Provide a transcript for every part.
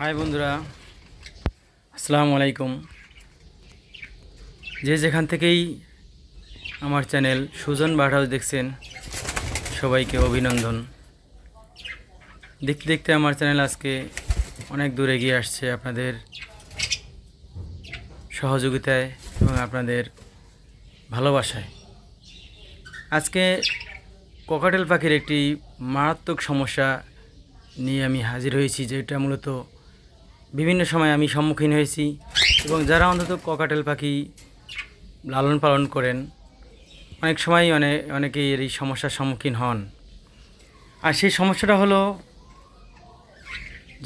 High বন্ধুরা, আসসালামু আলাইকুম। যে যেখান থেকেই আমার চ্যানেল সুজন বার্ড হাউস দেখছেন, সবাইকে অভিনন্দন। দেখতে দেখতে আমার চ্যানেল আজকে অনেক দূর এগিয়ে আসছে আপনাদের সহযোগিতায় এবং আপনাদের ভালোবাসায়। আজকে ককাটেল পাখির একটি মারাত্মক সমস্যা নিয়ে আমি হাজির হয়েছি, যেটা মূলত বিভিন্ন সময় আমি সম্মুখীন হয়েছি এবং যারা অন্তত ককাটেল পাখি লালন পালন করেন অনেক সময় অনেকেই এর এই সমস্যার সম্মুখীন হন। আর সেই সমস্যাটা হলো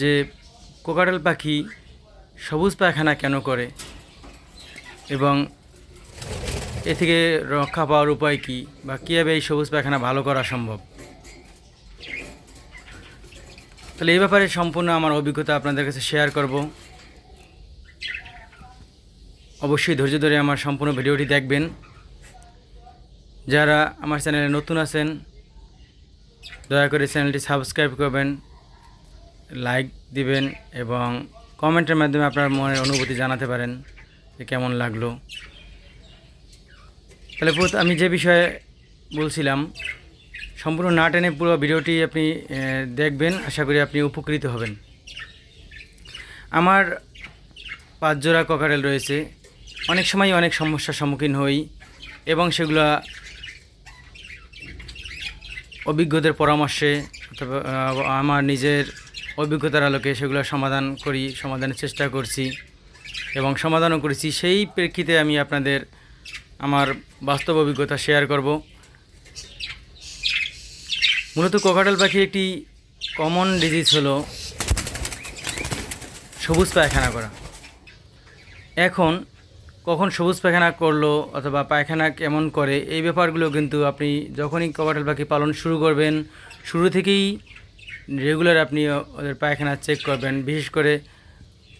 যে কোকাটেল পাখি সবুজ পায়খানা কেন করে এবং এ থেকে রক্ষা পাওয়ার উপায় কী, বা কীভাবে এই সবুজ পায়খানা ভালো করা সম্ভব। তাহলে এই ব্যাপারে সম্পূর্ণ আমার অভিজ্ঞতা আপনাদের কাছে শেয়ার করব। অবশ্যই ধৈর্য ধরে আমার সম্পূর্ণ ভিডিওটি দেখবেন। যারা আমার চ্যানেলে নতুন আছেন দয়া করে চ্যানেলটি সাবস্ক্রাইব করবেন, লাইক দিবেন এবং কমেন্টের মাধ্যমে আপনার মনের অনুভূতি জানাতে পারেন যে কেমন লাগলো। তাহলে আমি যে বিষয়ে বলছিলাম, সম্পূর্ণ না টেনে পুরো ভিডিওটি আপনি দেখবেন, আশা করি আপনি উপকৃত হবেন। আমার 5 জোড়া ককাটেল রয়েছে। অনেক সময় অনেক সমস্যার সম্মুখীন হই এবং সেগুলো অভিজ্ঞদের পরামর্শে অথবা আমার নিজের অভিজ্ঞতার আলোকে সেগুলো সমাধানের চেষ্টা করছি এবং সমাধানও করেছি। সেই প্রেক্ষিতে আমি আপনাদের আমার বাস্তব অভিজ্ঞতা শেয়ার করব। মূলত কোকাটেল পাখির একটি কমন ডিজিজ হলো সবুজ পায়খানা করা। এখন কখন সবুজ পায়খানা করলো অথবা পায়খানা কেমন করে, এই ব্যাপারগুলো কিন্তু আপনি যখনই কোকাটেল পাখি পালন শুরু করবেন, শুরু থেকেই রেগুলার আপনি ওদের পায়খানা চেক করবেন। বিশেষ করে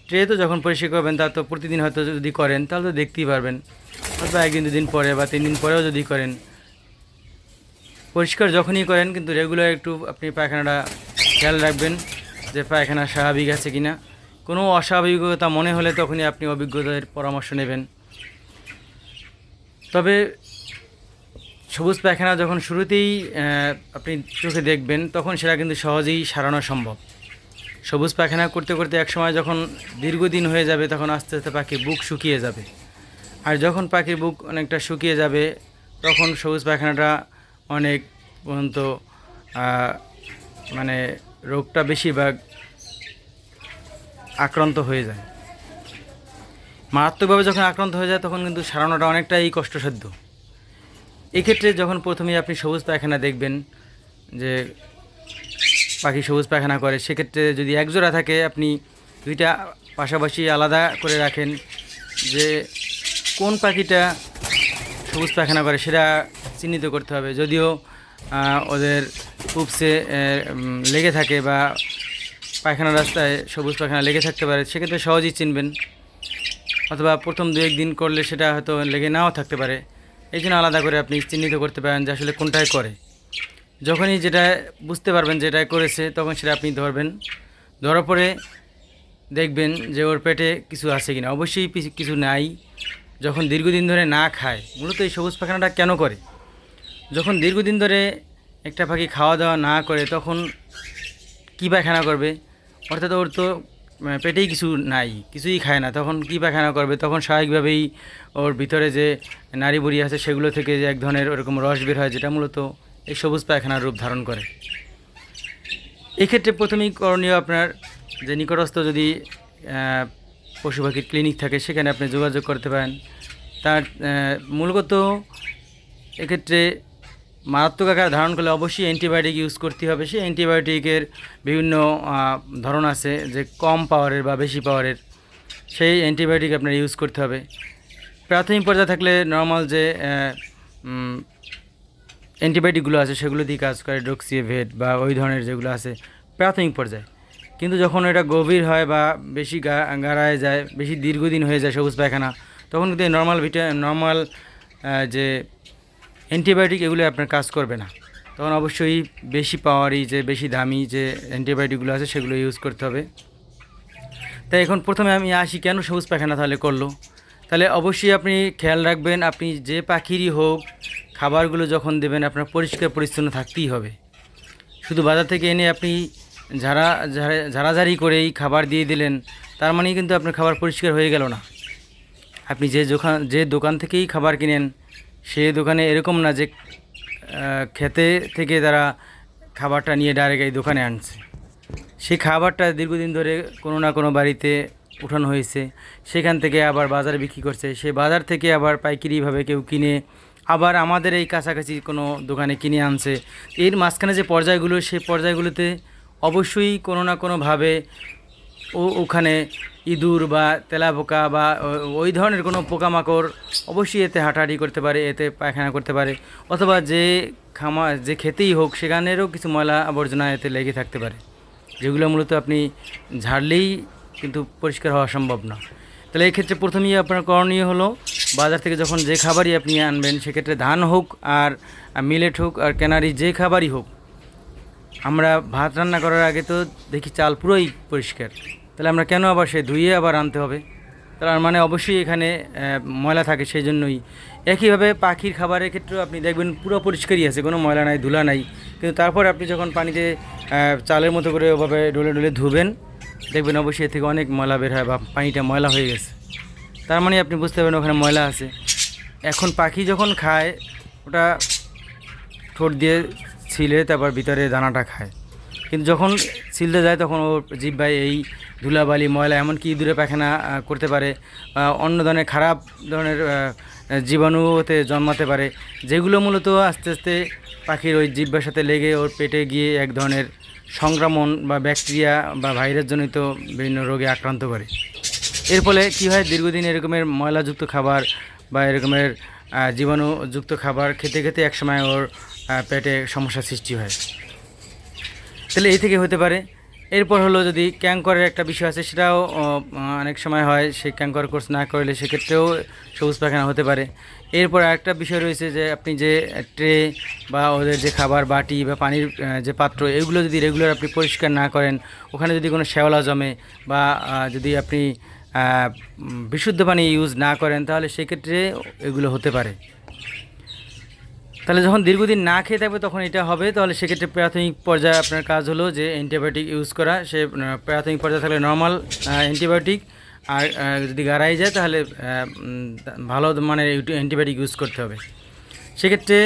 ট্রে তো যখন পরিষ্কার করবেন, তা তো প্রতিদিন হয়তো যদি করেন তাহলে তো দেখতেই পারবেন, অথবা 1 দিন 2 দিন পরে বা 3 দিন পরেও যদি করেন। পরিষ্কার যখনই করেন কিন্তু রেগুলার একটু আপনি পায়খানাটা খেয়াল রাখবেন যে পায়খানা স্বাভাবিক আছে কি না। কোনো অস্বাভাবিকতা মনে হলে তখনই আপনি অভিজ্ঞতার পরামর্শ নেবেন। তবে সবুজ পায়খানা যখন শুরুতেই আপনি চোখে দেখবেন, তখন সেটা কিন্তু সহজেই সারানো সম্ভব। সবুজ পায়খানা করতে করতে একসময় যখন দীর্ঘদিন হয়ে যাবে, তখন আস্তে আস্তে পাখির বুক শুকিয়ে যাবে। আর যখন পাখির বুক অনেকটা শুকিয়ে যাবে, তখন সবুজ পায়খানাটা অনেক পর্যন্ত মানে রোগটা বেশিরভাগ আক্রান্ত হয়ে যায়। মারাত্মকভাবে যখন আক্রান্ত হয়ে যায়, তখন কিন্তু সারানোটা অনেকটাই কষ্টসাধ্য। এক্ষেত্রে যখন প্রথমেই আপনি সবুজ পায়খানা দেখবেন যে পাখি সবুজ পায়খানা করে, সেক্ষেত্রে যদি 1 জোড়া থাকে, আপনি 2টা পাশাপাশি আলাদা করে রাখেন যে কোন পাখিটা সবুজ পায়খানা করে সেটা চিহ্নিত করতে হবে। যদিও ওদের পুপসে লেগে থাকে বা পায়খানা রাস্তায় সবুজ পায়খানা লেগে থাকতে পারে, সেক্ষেত্রে সহজেই চিনবেন। অথবা প্রথম 2-1 দিন করলে সেটা হয়তো লেগে নাও থাকতে পারে। এই জন্য আলাদা করে আপনি চিহ্নিত করতে পারেন যে আসলে কোনটায় করে। যখনই যেটা বুঝতে পারবেন যেটাই করেছে, তখন সেটা আপনি ধরবেন। ধরার পরে দেখবেন যে ওর পেটে কিছু আছে কিনা। অবশ্যই কিছু নাই। যখন দীর্ঘদিন ধরে না খায়, মূলত এই সবুজ পায়খানাটা কেন করে, যখন দীর্ঘদিন ধরে একটা পাখি খাওয়া দাওয়া না করে, তখন কী পায়খানা করবে? অর্থাৎ ওর তো পেটেই কিছু নাই, কিছুই খায় না, তখন কী পায়খানা করবে? তখন স্বাভাবিকভাবেই ওর ভিতরে যে নাড়ি বুড়ি আছে সেগুলো থেকে যে এক ধরনের ওরকম রস বের হয়, যেটা মূলত এই সবুজ পায়খানার রূপ ধারণ করে। এক্ষেত্রে প্রথমেই করণীয় আপনার যে নিকটস্থ যদি পশু পাখির ক্লিনিক থাকে, সেখানে আপনি যোগাযোগ করতে পারেন। তার মূলত এক্ষেত্রে মারাত্মক আকার ধারণ করলে অবশ্যই অ্যান্টিবায়োটিক ইউজ করতে হবে। সেই অ্যান্টিবায়োটিকের বিভিন্ন ধরন আছে, যে কম পাওয়ারের বা বেশি পাওয়ারের, সেই অ্যান্টিবায়োটিক আপনার ইউজ করতে হবে। প্রাথমিক পর্যায়ে থাকলে নর্মাল যে অ্যান্টিবায়োটিকগুলো আছে সেগুলো দিয়ে কাজ করে, ডক্সিভেট বা ওই ধরনের যেগুলো আছে প্রাথমিক পর্যায়ে। কিন্তু যখন এটা গভীর হয় বা বেশি গাড়ায় যায়, বেশি দীর্ঘদিন হয়ে যায় সবুজ পায়খানা, তখন কিন্তু নর্মাল যে অ্যান্টিবায়োটিক এগুলো আপনার কাজ করবে না। তখন অবশ্যই বেশি পাওয়ারই যে বেশি দামি যে অ্যান্টিবায়োটিকগুলো আছে সেগুলো ইউজ করতে হবে। তাই এখন প্রথমে আমি আসি কেন সবুজ পায়খানা তাহলে করলো। তাহলে অবশ্যই আপনি খেয়াল রাখবেন, আপনি যে পাখিরই হোক খাবারগুলো যখন দেবেন আপনার পরিষ্কার পরিচ্ছন্ন থাকতেই হবে। শুধু বাজার থেকে এনে আপনি ঝাড়াঝাড়ি করেই খাবার দিয়ে দিলেন, তার মানেই কিন্তু আপনার খাবার পরিষ্কার হয়ে গেল না। আপনি যে দোকান থেকেই খাবার কিনেন, সে দোকানে এরকম না যে খেতে থেকে তারা খাবারটা নিয়ে ডাইরেক্ট এই দোকানে আনছে। সেই খাবারটা দীর্ঘদিন ধরে কোনো না কোনো বাড়িতে উঠানো হয়েছে, সেখান থেকে আবার বাজারে বিক্রি করছে, সে বাজার থেকে আবার পাইকারিভাবে কেউ কিনে আবার আমাদের এই কাছাকাছি কোনো দোকানে কিনে আনছে। এর মাঝখানে যে পর্যায়গুলো, সেই পর্যায়গুলোতে অবশ্যই কোনো না কোনোভাবে ওখানে ইঁদুর বা তেলাপোকা বা ওই ধরনের কোনো পোকামাকড় অবশ্যই এতে হাঁটাহাঁটি করতে পারে, এতে পায়খানা করতে পারে, অথবা যে খেতেই হোক সেখানেরও কিছু ময়লা আবর্জনা এতে লেগে থাকতে পারে, যেগুলো মূলত আপনি ঝাড়লেই কিন্তু পরিষ্কার হওয়া সম্ভব না। তাহলে এক্ষেত্রে প্রথমেই আপনার করণীয় হলো, বাজার থেকে যখন যে খাবারই আপনি আনবেন, সেক্ষেত্রে ধান হোক আর মিলেট হোক আর ক্যানারি যে খাবারই হোক, আমরা ভাত রান্না করার আগে তো দেখি চাল পুরোই পরিষ্কার, তাহলে আমরা কেন আবার সে ধুয়ে আবার আনতে হবে? তার মানে অবশ্যই এখানে ময়লা থাকে, সেই জন্যই। একইভাবে পাখির খাবারের ক্ষেত্রেও আপনি দেখবেন পুরো পরিষ্কারই আছে, কোনো ময়লা নাই, ধুলা নাই, কিন্তু তারপর আপনি যখন পানিতে চালের মতো করে ওভাবে ডলে ডলে ধুবেন, দেখবেন অবশ্যই এর থেকে অনেক ময়লা বের হয় বা পানিটা ময়লা হয়ে গেছে। তার মানে আপনি বুঝতে পারবেন ওখানে ময়লা আছে। এখন পাখি যখন খায়, ওটা ঠোঁট দিয়ে ছিলে তারপর ভিতরে দানাটা খায়, কিন্তু যখন ছিলতে যায় তখন ওর জিহ্বায় এই ধুলাবালি ময়লা, এমনকি ইঁদুরে পায়খানা করতে পারে, অন্য ধরনের খারাপ ধরনের জীবাণু ওতে জন্মাতে পারে, যেগুলো মূলত আস্তে আস্তে পাখির ওই জিহ্বার সাথে লেগে ওর পেটে গিয়ে এক ধরনের সংক্রমণ বা ব্যাকটেরিয়া বা ভাইরাসজনিত বিভিন্ন রোগে আক্রান্ত করে। এর ফলে কী হয়, দীর্ঘদিন এরকমের ময়লাযুক্ত খাবার বা এরকমের জীবাণুযুক্ত খাবার খেতে খেতে একসময় ওর পেটে সমস্যার সৃষ্টি হয়। তাহলে এই থেকে হতে পারে। এরপর হলো, যদি ক্যাঙ্করের একটা বিষয় আছে, সেটাও অনেক সময় হয়, সেই ক্যাঙ্কর কোর্স না করলে সেক্ষেত্রেও সবুজ পায়খানা হতে পারে। এরপর আরেকটা বিষয় রয়েছে যে আপনি যে ট্রে বা ওদের যে খাবার বাটি বা পানির যে পাত্র, এগুলো যদি রেগুলার আপনি পরিষ্কার না করেন, ওখানে যদি কোনো শ্যাওলা জমে বা যদি আপনি বিশুদ্ধ পানি ইউজ না করেন, তাহলে সেক্ষেত্রে এগুলো হতে পারে। তাহলে যখন দীর্ঘদিন না খেয়ে থাকবে তখন এটা হবে। তাহলে সেক্ষেত্রে প্রাথমিক পর্যায়ে আপনার কাজ হলো যে অ্যান্টিবায়োটিক ইউজ করা। সে প্রাথমিক পর্যায়ে থাকলে নর্মাল অ্যান্টিবায়োটিক, আর যদি গাড়াই যায় তাহলে ভালো মানের অ্যান্টিবায়োটিক ইউজ করতে হবে। সেক্ষেত্রে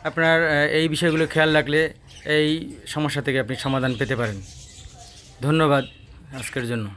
আপনার এই বিষয়গুলো খেয়াল রাখলে এই সমস্যা থেকে আপনি সমাধান পেতে পারেন। ধন্যবাদ আজকের জন্য।